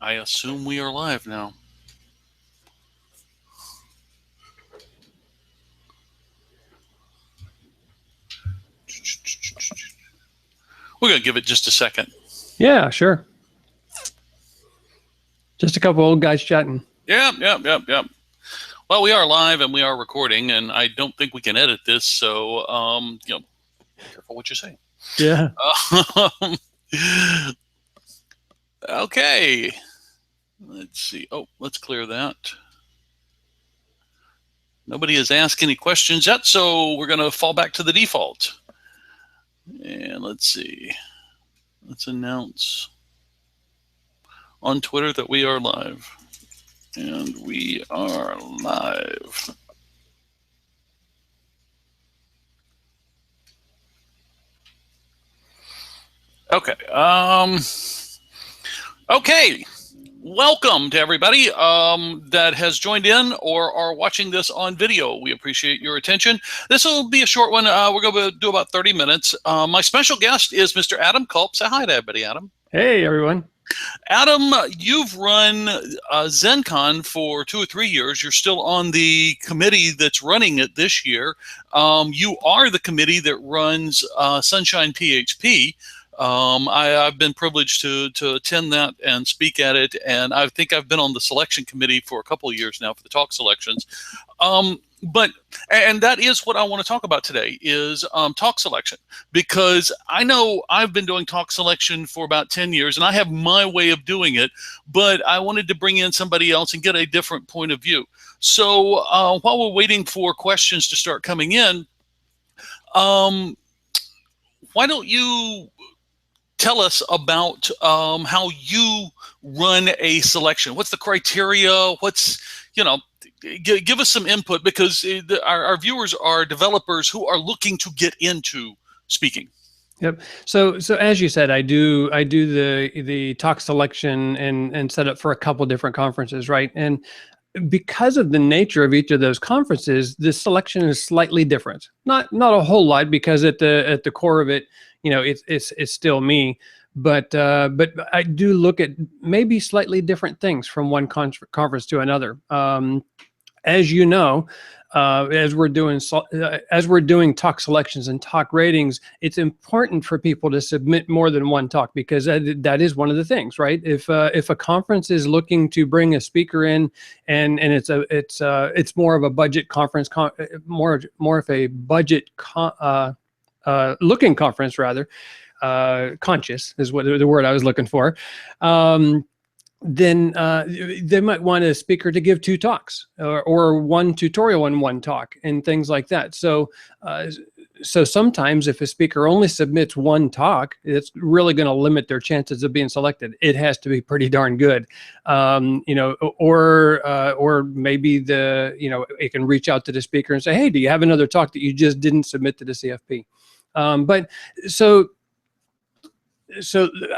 I assume we are live now. We're going to give it just a second. Yeah, sure. Just a couple old guys chatting. Yep. Well, we are live and we are recording, and I don't think we can edit this, so, careful what you say. Yeah. Okay. Let's see. Oh, let's clear that. Nobody has asked any questions yet, so we're going to fall back to the default. And let's see. Let's announce on Twitter that we are live. And we are live. Okay. Okay. Welcome to everybody that has joined in or are watching this on video. We appreciate your attention. This will be a short one. We're going to do about 30 minutes. My special guest is Mr. Adam Culp. Say hi to everybody, Adam. Hey, everyone. Adam, you've run ZendCon for 2 or 3 years. You're still on the committee that's running it this year. You are the committee that runs Sunshine PHP. I've been privileged to attend that and speak at it, and I think I've been on the selection committee for a couple of years now for the talk selections. And that is what I want to talk about today is talk selection, because I know I've been doing talk selection for about 10 years and I have my way of doing it, but I wanted to bring in somebody else and get a different point of view. So while we're waiting for questions to start coming in, why don't you tell us about how you run a selection? What's the criteria? What's, give us some input, because our viewers are developers who are looking to get into speaking. Yep. So as you said, I do the talk selection and set up for a couple different conferences, right? And because of the nature of each of those conferences, the selection is slightly different. Not a whole lot, because at the core of it, it's still me. But I do look at maybe slightly different things from one conference to another. As you know, as we're doing talk selections and talk ratings, it's important for people to submit more than one talk, because that is one of the things, right? If a conference is looking to bring a speaker in, and it's more of a budget conference, more of a budget looking conference rather. Conscious is what the word I was looking for. Then they might want a speaker to give 2 talks or one tutorial and 1 talk and things like that. So sometimes if a speaker only submits 1 talk, it's really going to limit their chances of being selected. It has to be pretty darn good, or maybe it can reach out to the speaker and say, hey, do you have another talk that you just didn't submit to the CFP? So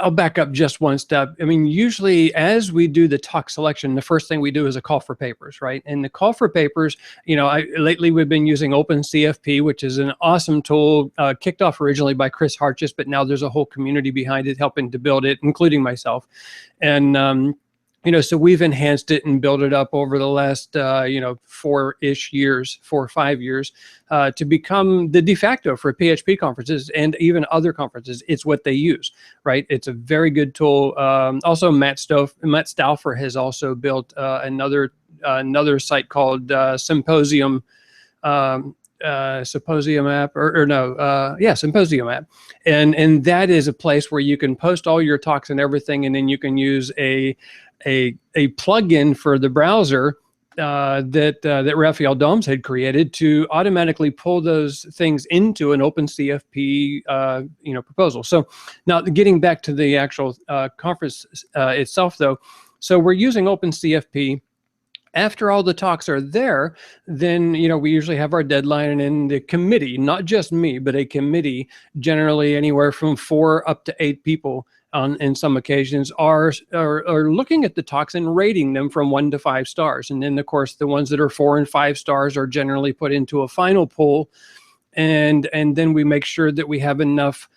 I'll back up just one step. I mean, usually as we do the talk selection, the first thing we do is a call for papers, right? And the call for papers, lately we've been using OpenCFP, which is an awesome tool, kicked off originally by Chris Hartjes, but now there's a whole community behind it helping to build it, including myself. And so we've enhanced it and built it up over the last, 4 or 5 years, to become the de facto for PHP conferences and even other conferences. It's what they use, right? It's a very good tool. Also, Matt Stauffer has also built another site called Symposium. Symposium app Symposium app, and that is a place where you can post all your talks and everything, and then you can use a plugin for the browser that Raphael Doms had created to automatically pull those things into an OpenCFP proposal. So now getting back to the actual conference itself, though, so we're using OpenCFP. After all the talks are there, then we usually have our deadline, and the committee, not just me, but a committee, generally anywhere from 4 up to 8 people in some occasions, are looking at the talks and rating them from 1 to 5 stars. And then, of course, the ones that are 4 and 5 stars are generally put into a final poll, and then we make sure that we have enough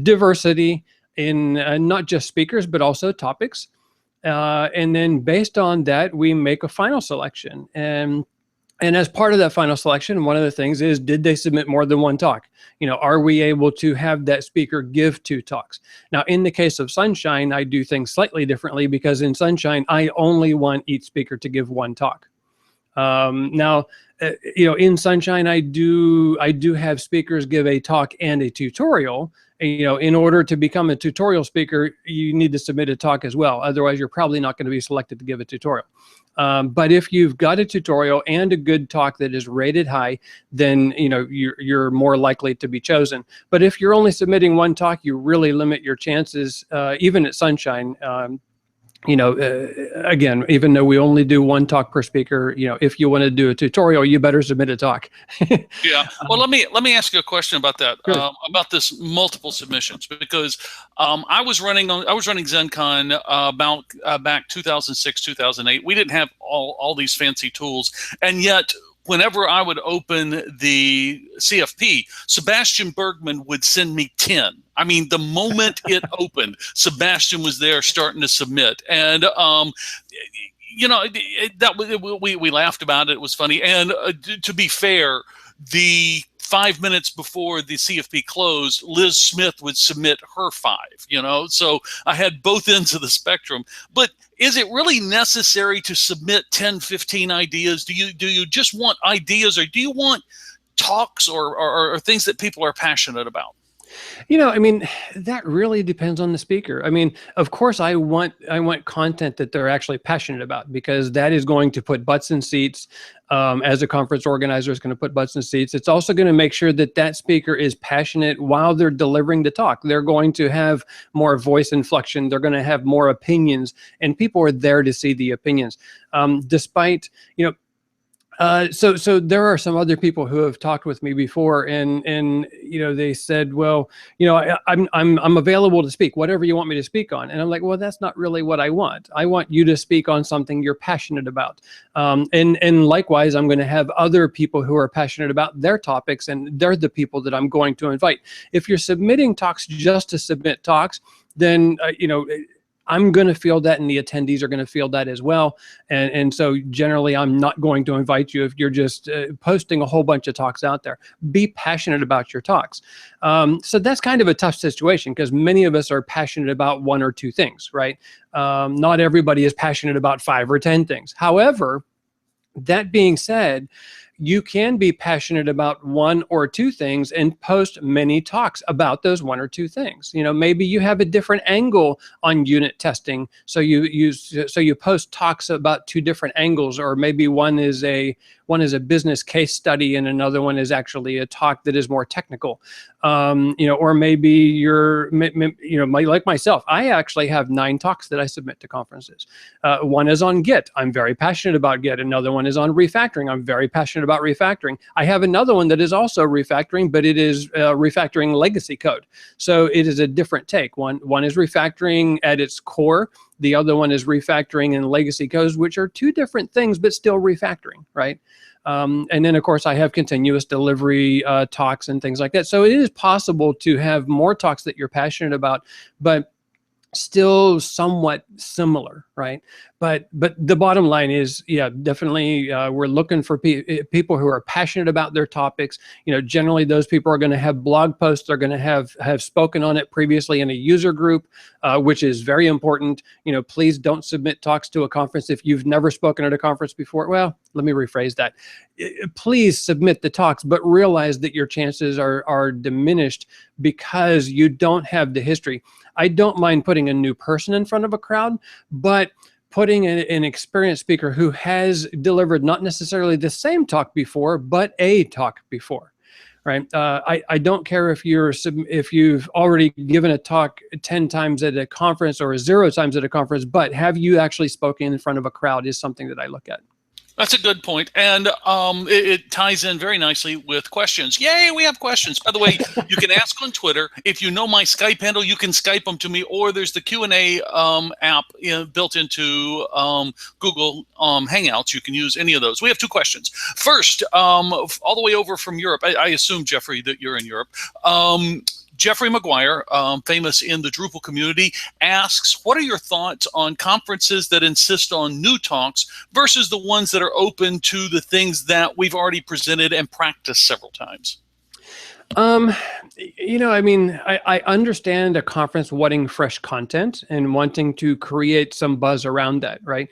diversity in not just speakers, but also topics. And then based on that, we make a final selection. And as part of that final selection, one of the things is, did they submit more than one talk? Are we able to have that speaker give 2 talks? Now, in the case of Sunshine, I do things slightly differently, because in Sunshine, I only want each speaker to give 1 talk. Now, in Sunshine, I do have speakers give a talk and a tutorial. In order to become a tutorial speaker, you need to submit a talk as well. Otherwise, you're probably not going to be selected to give a tutorial. But if you've got a tutorial and a good talk that is rated high, then you're more likely to be chosen. But if you're only submitting 1 talk, you really limit your chances, even at Sunshine. Again, even though we only do 1 talk per speaker, if you want to do a tutorial, you better submit a talk. Yeah. Well, let me ask you a question about that, Sure. about this multiple submissions, because I was running ZendCon about back 2006, 2008. We didn't have all these fancy tools, and yet whenever I would open the CFP, Sebastian Bergman would send me 10. I mean, the moment it opened, Sebastian was there starting to submit. And, we laughed about it. It was funny. And to be fair, the 5 minutes before the CFP closed, Liz Smith would submit her 5, so I had both ends of the spectrum. But is it really necessary to submit 10, 15 ideas? Do you just want ideas, or do you want talks or things that people are passionate about? That really depends on the speaker. Of course, I want content that they're actually passionate about, because that is going to put butts in seats. As a conference organizer, is going to put butts in seats. It's also going to make sure that that speaker is passionate while they're delivering the talk. They're going to have more voice inflection. They're going to have more opinions, and people are there to see the opinions. Despite, so there are some other people who have talked with me before, and they said, well, I'm available to speak, whatever you want me to speak on. And I'm like, well, that's not really what I want. I want you to speak on something you're passionate about. And likewise, I'm going to have other people who are passionate about their topics, and they're the people that I'm going to invite. If you're submitting talks just to submit talks, then I'm going to feel that, and the attendees are going to feel that as well. And so generally, I'm not going to invite you if you're just posting a whole bunch of talks out there. Be passionate about your talks. So that's kind of a tough situation, because many of us are passionate about 1 or 2 things, right? Not everybody is passionate about 5 or 10 things. However, that being said, you can be passionate about 1 or 2 things and post many talks about those 1 or 2 things. Maybe you have a different angle on unit testing, so you post talks about 2 different angles, or maybe one is a business case study and another one is actually a talk that is more technical. Or maybe you're, like myself, I actually have 9 talks that I submit to conferences. One is on Git. I'm very passionate about Git. Another one is on refactoring. I'm very passionate about refactoring. I have another one that is also refactoring, but it is refactoring legacy code. So it is a different take. One is refactoring at its core. The other one is refactoring in legacy codes, which are 2 different things, but still refactoring, right? And then, of course, I have continuous delivery talks and things like that. So it is possible to have more talks that you're passionate about, but still somewhat similar, right? But the bottom line is, yeah, definitely we're looking for people who are passionate about their topics. Generally those people are going to have blog posts. They're going to have spoken on it previously in a user group, which is very important. Please don't submit talks to a conference if you've never spoken at a conference before. Well, let me rephrase that. Please submit the talks, but realize that your chances are diminished because you don't have the history. I don't mind putting a new person in front of a crowd, but putting an experienced speaker who has delivered not necessarily the same talk before, but a talk before, right? I don't care if you've already given a talk 10 times at a conference or 0 times at a conference, but have you actually spoken in front of a crowd is something that I look at. That's a good point. And it ties in very nicely with questions. Yay, we have questions. By the way, you can ask on Twitter. If you know my Skype handle, you can Skype them to me, or there's the Q&A app built into Google Hangouts. You can use any of those. We have 2 questions. First, all the way over from Europe, I assume, Jeffrey, that you're in Europe. Jeffrey McGuire, famous in the Drupal community, asks, what are your thoughts on conferences that insist on new talks versus the ones that are open to the things that we've already presented and practiced several times? I mean, I understand a conference wanting fresh content and wanting to create some buzz around that, right?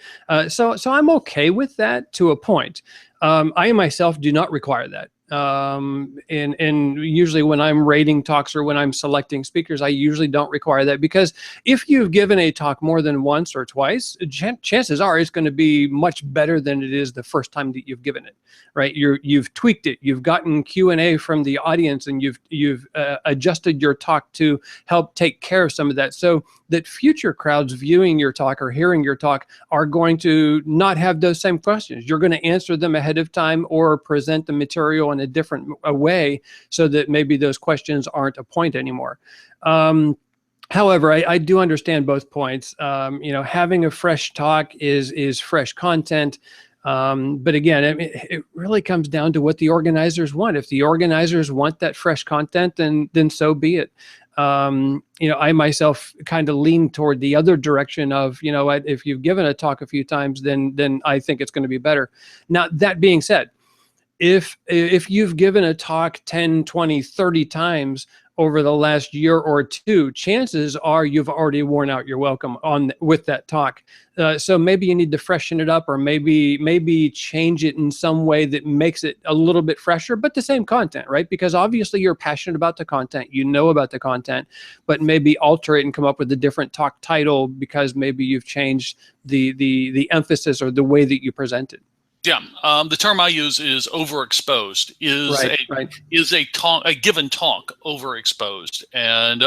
So I'm okay with that to a point. I myself do not require that. And usually when I'm rating talks or when I'm selecting speakers, I usually don't require that, because if you've given a talk more than once or twice, chances are it's going to be much better than it is the first time that you've given it, right? You've tweaked it, you've gotten Q&A from the audience, and you've adjusted your talk to help take care of some of that, so that future crowds viewing your talk or hearing your talk are going to not have those same questions. You're going to answer them ahead of time or present the material in a different way so that maybe those questions aren't a point anymore. However, I do understand both points. Having a fresh talk is fresh content. But again, I mean, it really comes down to what the organizers want. If the organizers want that fresh content, then so be it. I myself kind of lean toward the other direction of, if you've given a talk a few times, then I think it's going to be better. Now, that being said, if you've given a talk 10, 20, 30 times over the last year or two, chances are you've already worn out your welcome with that talk. So maybe you need to freshen it up, or maybe change it in some way that makes it a little bit fresher, but the same content, right? Because obviously you're passionate about the content, about the content, but maybe alter it and come up with a different talk title because maybe you've changed the emphasis or the way that you present it. Yeah, the term I use is overexposed. Is a given talk overexposed? And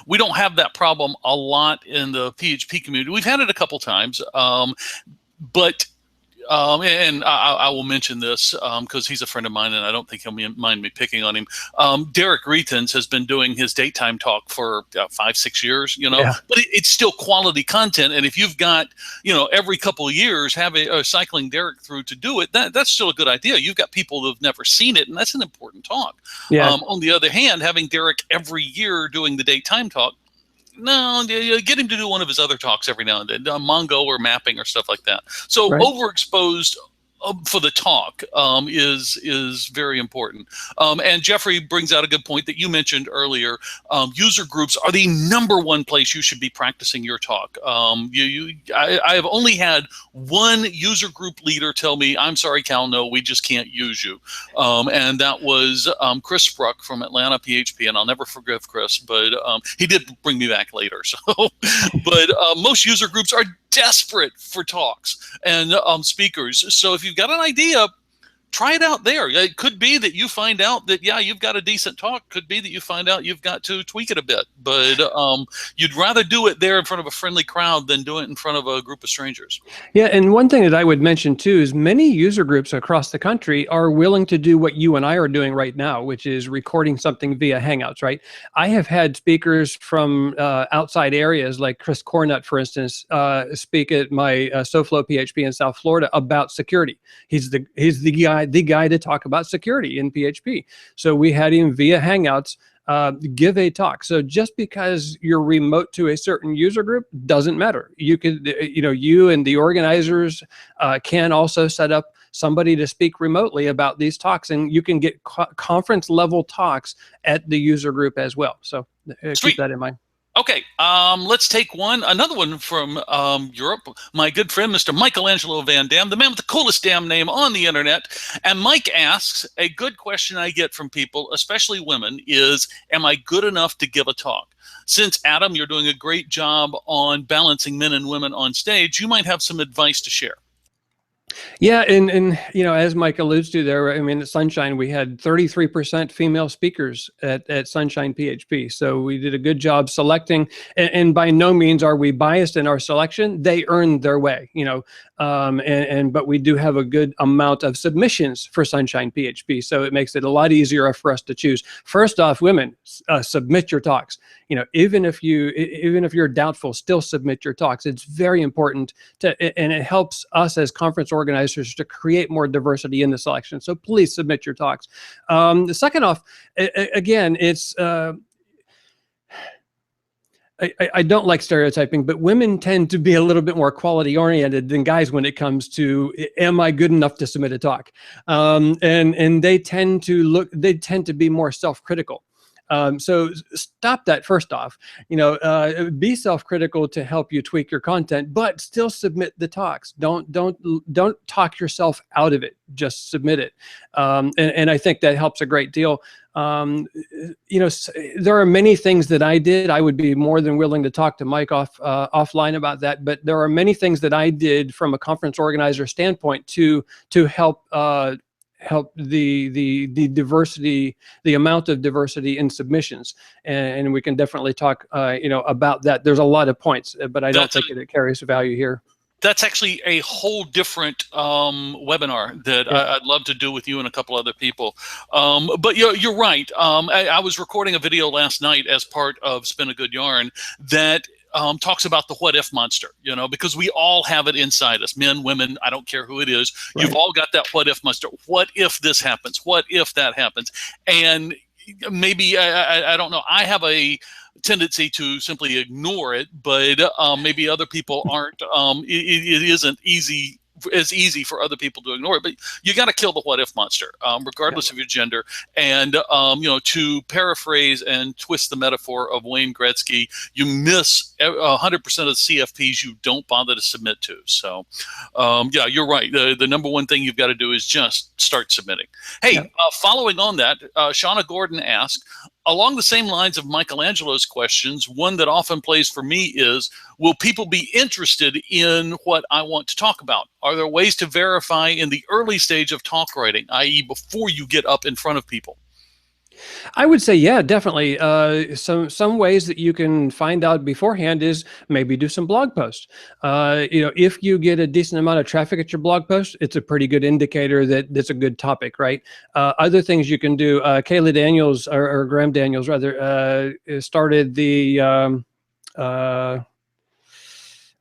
we don't have that problem a lot in the PHP community. We've had it a couple times, but and I will mention this because he's a friend of mine, and I don't think he'll mind me picking on him. Derek Reethans has been doing his daytime talk for 5-6 years, Yeah. But it's still quality content. And if you've got, every couple of years cycling Derek through to do it, that's still a good idea. You've got people who've never seen it, and that's an important talk. Yeah. On the other hand, having Derek every year doing the daytime talk, no, get him to do one of his other talks every now and then, Mongo or mapping or stuff like that. So Right. Overexposed for the talk is very important. And Jeffrey brings out a good point that you mentioned earlier. User groups are the #1 place you should be practicing your talk. I have only had one user group leader tell me, "I'm sorry, Cal, no, we just can't use you." And that was Chris Spruck from Atlanta PHP, and I'll never forgive Chris, but he did bring me back later. So, but most user groups are desperate for talks and speakers. So if you've got an idea, try it out there. It could be that you find out that, you've got a decent talk. Could be that you find out you've got to tweak it a bit. But you'd rather do it there in front of a friendly crowd than do it in front of a group of strangers. Yeah, and one thing that I would mention too is many user groups across the country are willing to do what you and I are doing right now, which is recording something via Hangouts, right? I have had speakers from outside areas, like Chris Cornett, for instance, speak at my SoFlo PHP in South Florida about security. He's the guy to talk about security in PHP. So we had him via Hangouts give a talk. So just because you're remote to a certain user group doesn't matter. You could, you and the organizers can also set up somebody to speak remotely about these talks, and you can get conference level talks at the user group as well. So keep that in mind. Okay, let's take another one from Europe. My good friend, Mr. Michelangelo Van Dam, the man with the coolest damn name on the internet. And Mike asks, a good question I get from people, especially women, is, am I good enough to give a talk? Since, Adam, you're doing a great job on balancing men and women on stage, you might have some advice to share. Yeah, and as Mike alludes to there, I mean, at Sunshine, we had 33% female speakers at Sunshine PHP. So we did a good job selecting, and by no means are we biased in our selection. They earned their way, but we do have a good amount of submissions for Sunshine PHP. So it makes it a lot easier for us to choose. First off, women, submit your talks. Even if you're doubtful, still submit your talks. It's very important and it helps us as conference organizers to create more diversity in the selection. So please submit your talks. The second off, again, it's I don't like stereotyping, but women tend to be a little bit more quality oriented than guys when it comes to, am I good enough to submit a talk? And they tend to be more self-critical. So stop that first off. Be self-critical to help you tweak your content, but still submit the talks. Don't talk yourself out of it. Just submit it. And I think that helps a great deal. There are many things that I did. I would be more than willing to talk to Mike offline about that. But there are many things that I did from a conference organizer standpoint to help the diversity, the amount of diversity in submissions, and we can definitely talk about that. There's a lot of points, but I don't think it carries value here. That's actually a whole different webinar that I'd love to do with you and a couple other people. But you're right. I was recording a video last night as part of Spin a Good Yarn that talks about the what if monster, because we all have it inside us, men, women, I don't care who it is. Right. You've all got that what if monster. What if this happens? What if that happens? And maybe, I don't know, I have a tendency to simply ignore it, but maybe other people aren't. It isn't as easy for other people to ignore it, but you got to kill the what if monster, regardless of your gender. And to paraphrase and twist the metaphor of Wayne Gretzky, you miss 100% of the CFPs you don't bother to submit to. So yeah, you're right. The number one thing you've got to do is just start submitting. Hey, following on that, Shauna Gordon asked, along the same lines of Michelangelo's questions, one that often plays for me is, will people be interested in what I want to talk about? Are there ways to verify in the early stage of talk writing, i.e. before you get up in front of people? I would say, yeah, definitely. Some ways that you can find out beforehand is maybe do some blog posts. If you get a decent amount of traffic at your blog post, it's a pretty good indicator that that's a good topic, right? Other things you can do, Kayla Daniels, or Graham Daniels rather, started the,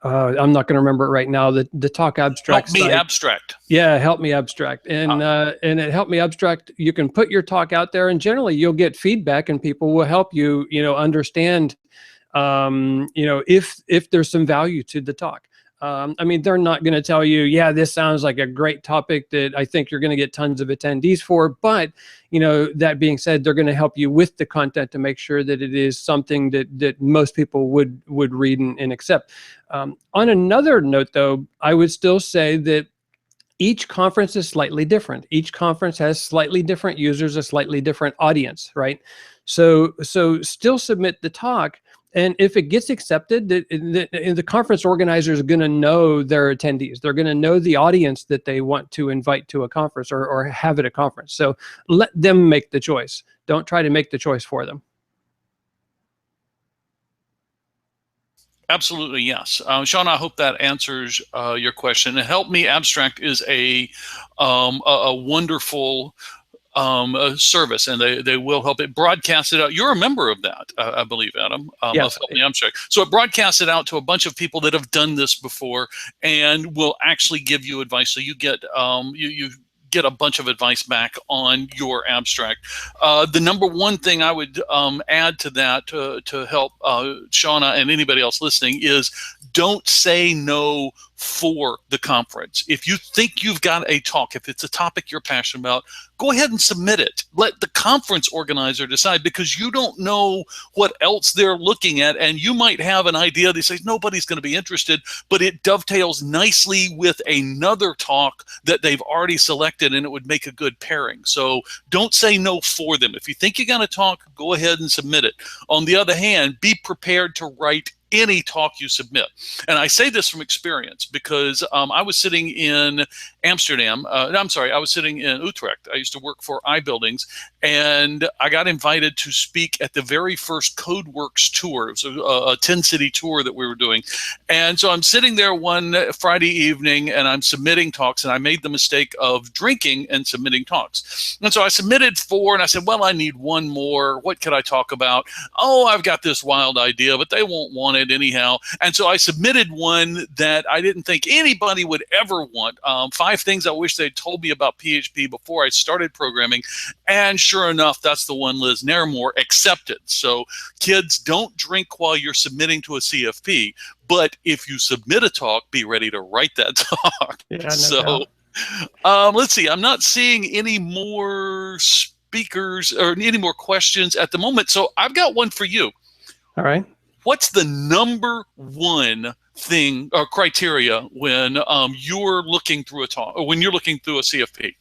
I'm not going to remember it right now. The Talk Abstract. Help Me Abstract. Yeah, Help Me Abstract, and at Help Me Abstract, you can put your talk out there, and generally you'll get feedback, and people will help you, understand, if there's some value to the talk. I mean, they're not going to tell you, yeah, this sounds like a great topic that I think you're going to get tons of attendees for. But, that being said, they're going to help you with the content to make sure that it is something that most people would read and accept. On another note, though, I would still say that each conference is slightly different. Each conference has slightly different users, a slightly different audience, right? So still submit the talk. And if it gets accepted, the conference organizer is going to know their attendees. They're going to know the audience that they want to invite to a conference or have at a conference. So let them make the choice. Don't try to make the choice for them. Absolutely, yes. Sean, I hope that answers your question. And Help Me Abstract is a wonderful service, and they will help it broadcast it out. You're a member of that, I believe, Adam, yes. Of Help Me Abstract. So it broadcasts it out to a bunch of people that have done this before and will actually give you advice. So you get you get a bunch of advice back on your abstract. The number one thing I would add to that to help Shauna and anybody else listening is don't say no for the conference. If you think you've got a talk, if it's a topic you're passionate about, go ahead and submit it. Let the conference organizer decide, because you don't know what else they're looking at, and you might have an idea that says nobody's going to be interested, but it dovetails nicely with another talk that they've already selected, and it would make a good pairing. So don't say no for them. If you think you're going to talk, go ahead and submit it. On the other hand, be prepared to write any talk you submit. And I say this from experience because I was sitting in Amsterdam. I was sitting in Utrecht. I used to work for iBuildings, and I got invited to speak at the very first CodeWorks tour. It was a 10-city tour that we were doing. And so I'm sitting there one Friday evening, and I'm submitting talks, and I made the mistake of drinking and submitting talks. And so I submitted 4, and I said, well, I need one more. What could I talk about? Oh, I've got this wild idea, but they won't want it. it anyhow. And so I submitted one that I didn't think anybody would ever want. 5 things I wish they'd told me about PHP before I started programming. And sure enough, that's the one Liz Nairmore accepted. So kids, don't drink while you're submitting to a CFP. But if you submit a talk, be ready to write that talk. Yeah, no So let's see. I'm not seeing any more speakers or any more questions at the moment. So I've got one for you. All right. What's the number one thing or criteria when you're looking through a talk or when you're looking through a CFP?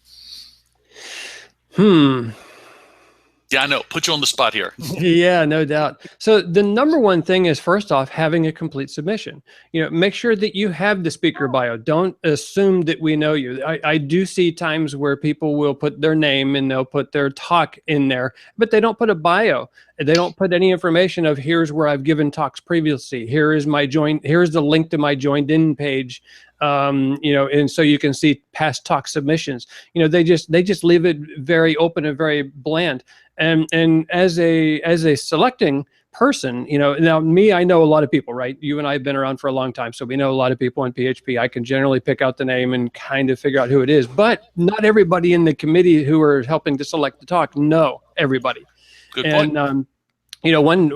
Yeah, I know. Put you on the spot here. Yeah, no doubt. So the number one thing is, first off, having a complete submission. Make sure that you have the speaker bio. Don't assume that we know you. I do see times where people will put their name and they'll put their talk in there, but they don't put a bio. They don't put any information of here's where I've given talks previously. Here's the link to my joined in page. And so you can see past talk submissions. They just leave it very open and very bland. And as a selecting person, now me, I know a lot of people, right? You and I have been around for a long time, so we know a lot of people in PHP. I can generally pick out the name and kind of figure out who it is, but not everybody in the committee who are helping to select the talk know everybody. Good point. And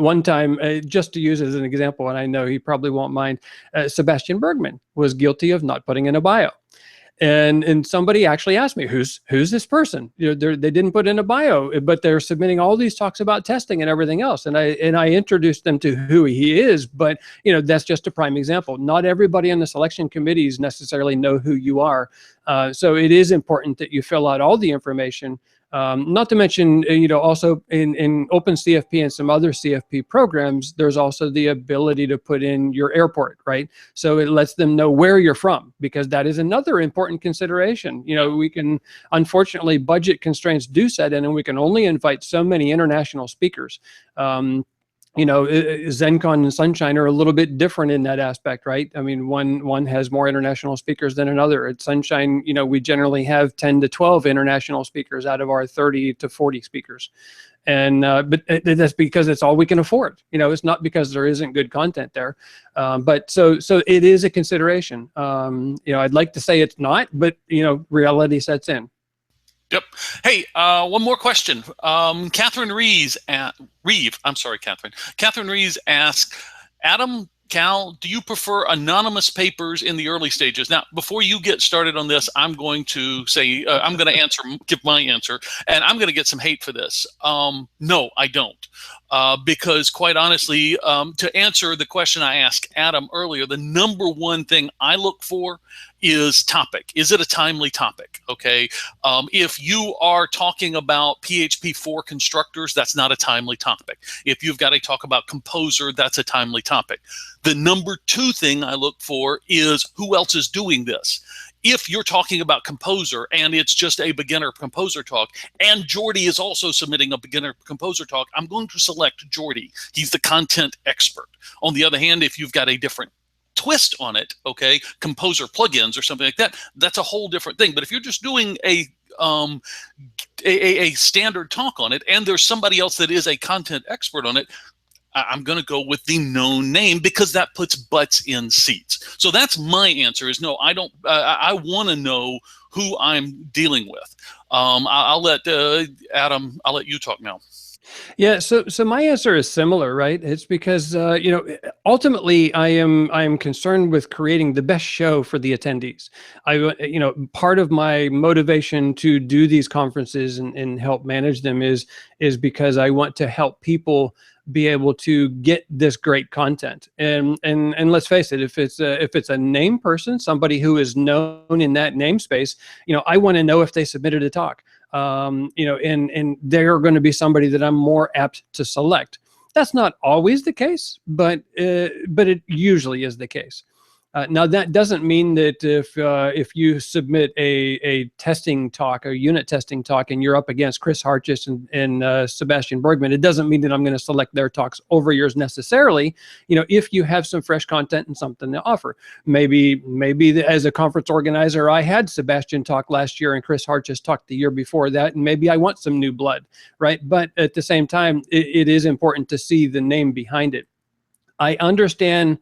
one time, just to use as an example, and I know he probably won't mind, Sebastian Bergman was guilty of not putting in a bio. And somebody actually asked me, who's this person? They didn't put in a bio, but they're submitting all these talks about testing and everything else. And I introduced them to who he is, but that's just a prime example. Not everybody on the selection committees necessarily know who you are. So it is important that you fill out all the information. Not to mention, also in Open CFP and some other CFP programs, there's also the ability to put in your airport, right? So it lets them know where you're from, because that is another important consideration. We can, unfortunately, budget constraints do set in, and we can only invite so many international speakers. ZendCon and Sunshine are a little bit different in that aspect, right? I mean, one has more international speakers than another. At Sunshine, we generally have 10 to 12 international speakers out of our 30 to 40 speakers. And but that's because it's all we can afford. It's not because there isn't good content there. But so it is a consideration. I'd like to say it's not, but reality sets in. Yep. Hey, one more question. Catherine Reeve. I'm sorry, Catherine. Catherine Reeve asks, Adam, Cal, do you prefer anonymous papers in the early stages? Now, before you get started on this, I'm going to say, I'm going to give my answer, and I'm going to get some hate for this. No, I don't. Because quite honestly, to answer the question I asked Adam earlier, the number one thing I look for is topic. Is it a timely topic? Okay. If you are talking about PHP 4 constructors, that's not a timely topic. If you've got to talk about Composer, that's a timely topic. The number two thing I look for is who else is doing this. If you're talking about Composer and it's just a beginner Composer talk, and Jordy is also submitting a beginner Composer talk, I'm going to select Jordy. He's the content expert. On the other hand, if you've got a different twist on it, okay, Composer plugins or something like that, that's a whole different thing. But if you're just doing a standard talk on it and there's somebody else that is a content expert on it, I'm going to go with the known name because that puts butts in seats. So that's my answer is no, I don't. I want to know who I'm dealing with. I'll let Adam, I'll let you talk now. Yeah, so my answer is similar, right? It's because ultimately I am concerned with creating the best show for the attendees. Part of my motivation to do these conferences and help manage them is because I want to help people be able to get this great content. And let's face it, if it's a name person, somebody who is known in that namespace, I want to know if they submitted a talk. And they're going to be somebody that I'm more apt to select. That's not always the case, but it usually is the case. Now that doesn't mean that if you submit a testing talk, a unit testing talk, and you're up against Chris Hartjes and Sebastian Bergman, it doesn't mean that I'm going to select their talks over yours necessarily. If you have some fresh content and something to offer, maybe as a conference organizer, I had Sebastian talk last year and Chris Hartjes talked the year before that, and maybe I want some new blood, right? But at the same time, it is important to see the name behind it. I understand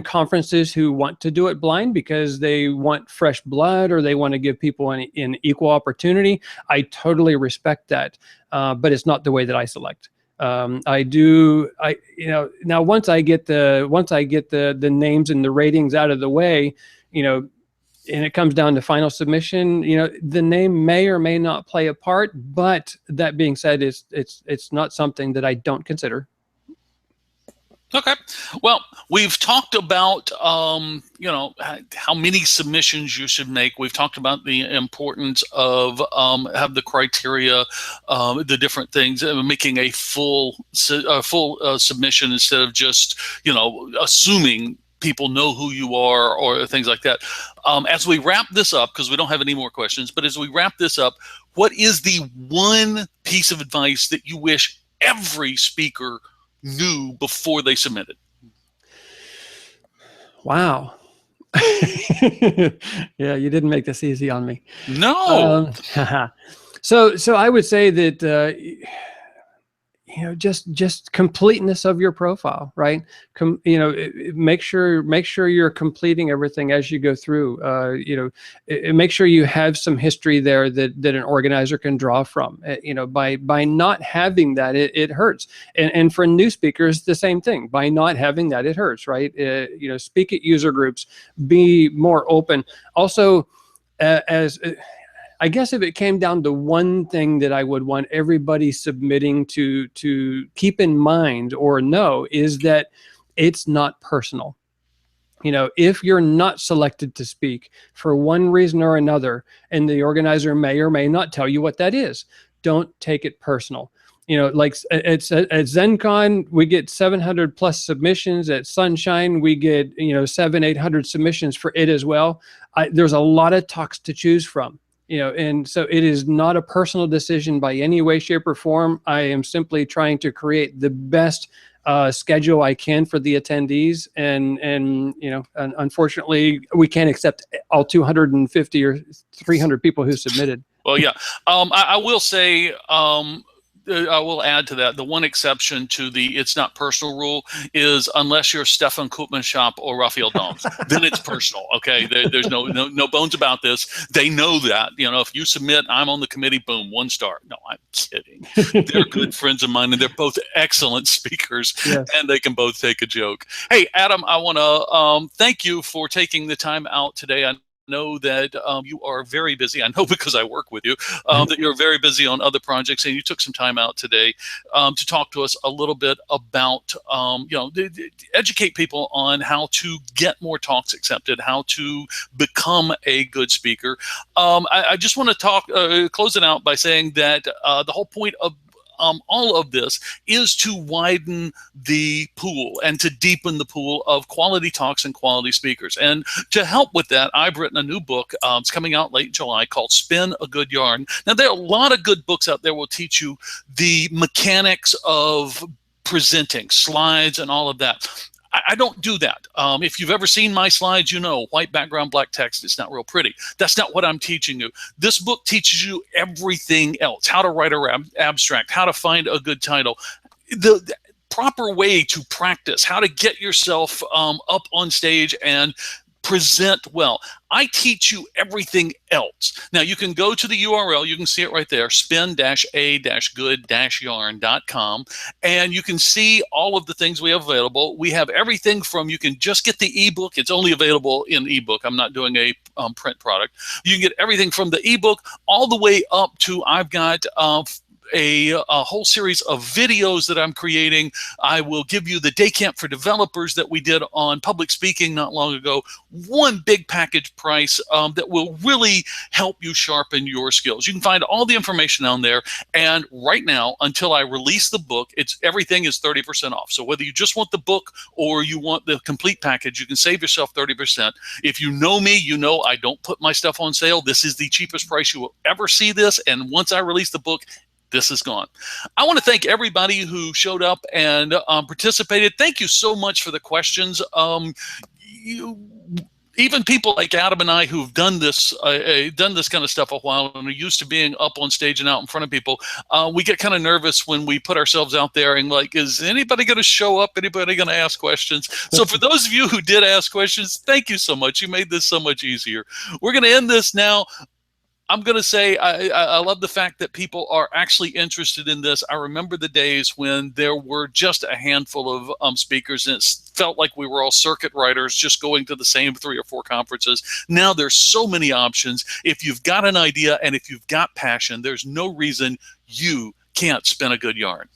conferences who want to do it blind because they want fresh blood or they want to give people an equal opportunity. I totally respect that, but it's not the way that I select. Now once I get the names and the ratings out of the way, and it comes down to final submission, the name may or may not play a part, but that being said, it's not something that I don't consider. Okay. Well, we've talked about, how many submissions you should make. We've talked about the importance of have the criteria, the different things, making a full submission instead of just, assuming people know who you are or things like that. As we wrap this up, because we don't have any more questions, but as we wrap this up, what is the one piece of advice that you wish every speaker knew before they submitted? Wow. Yeah, you didn't make this easy on me. No. So I would say that just completeness of your profile, right? Make sure you're completing everything as you go through. Make sure you have some history there that an organizer can draw from. By not having that, it hurts. And for new speakers, the same thing. By not having that, it hurts, right? Speak at user groups, be more open. Also, I guess if it came down to one thing that I would want everybody submitting to keep in mind or know is that it's not personal. If you're not selected to speak for one reason or another, and the organizer may or may not tell you what that is, don't take it personal. Like at ZendCon, we get 700 plus submissions. At Sunshine, we get 700-800 submissions for it as well. There's a lot of talks to choose from. And so it is not a personal decision by any way, shape, or form. I am simply trying to create the best schedule I can for the attendees. And unfortunately, we can't accept all 250 or 300 people who submitted. Well, yeah. I will say, I will add to that. The one exception to the "it's not personal" rule is unless you're Stefan Koopman's shop or Raphael Doms, then it's personal. Okay, there's no bones about this. They know that. If you submit, I'm on the committee. Boom, 1 star. No, I'm kidding. They're good friends of mine, and they're both excellent speakers, yes. And they can both take a joke. Hey, Adam, I want to thank you for taking the time out today. I know that you are very busy. I know because I work with you that you're very busy on other projects, and you took some time out today to talk to us a little bit about, educate people on how to get more talks accepted, how to become a good speaker. I just want to close it out by saying that the whole point of all of this is to widen the pool and to deepen the pool of quality talks and quality speakers. And to help with that, I've written a new book. It's coming out late July called Spin a Good Yarn. Now, there are a lot of good books out there will teach you the mechanics of presenting, slides, and all of that. I don't do that. If you've ever seen my slides, white background, black text, it's not real pretty. That's not what I'm teaching you. This book teaches you everything else, how to write an abstract, how to find a good title, the proper way to practice, how to get yourself up on stage and present well. I teach you everything else. Now, you can go to the URL. You can see it right there, spin-a-good-yarn.com, and you can see all of the things we have available. We have everything from, you can just get the ebook. It's only available in ebook. I'm not doing a print product. You can get everything from the ebook all the way up to, I've got a whole series of videos that I'm creating. I will give you the day camp for developers that we did on public speaking not long ago. One big package price that will really help you sharpen your skills. You can find all the information on there. And right now, until I release the book, everything is 30% off. So whether you just want the book or you want the complete package, you can save yourself 30%. If you know me, you know I don't put my stuff on sale. This is the cheapest price you will ever see this. And once I release the book, this is gone. I want to thank everybody who showed up and participated. Thank you so much for the questions. even people like Adam and I who've done this kind of stuff a while and are used to being up on stage and out in front of people, we get kind of nervous when we put ourselves out there and like, is anybody going to show up? Anybody going to ask questions? So for those of you who did ask questions, thank you so much. You made this so much easier. We're going to end this now. I'm going to say I love the fact that people are actually interested in this. I remember the days when there were just a handful of speakers, and it felt like we were all circuit riders just going to the same 3 or 4 conferences. Now there's so many options. If you've got an idea and if you've got passion, there's no reason you can't spin a good yarn.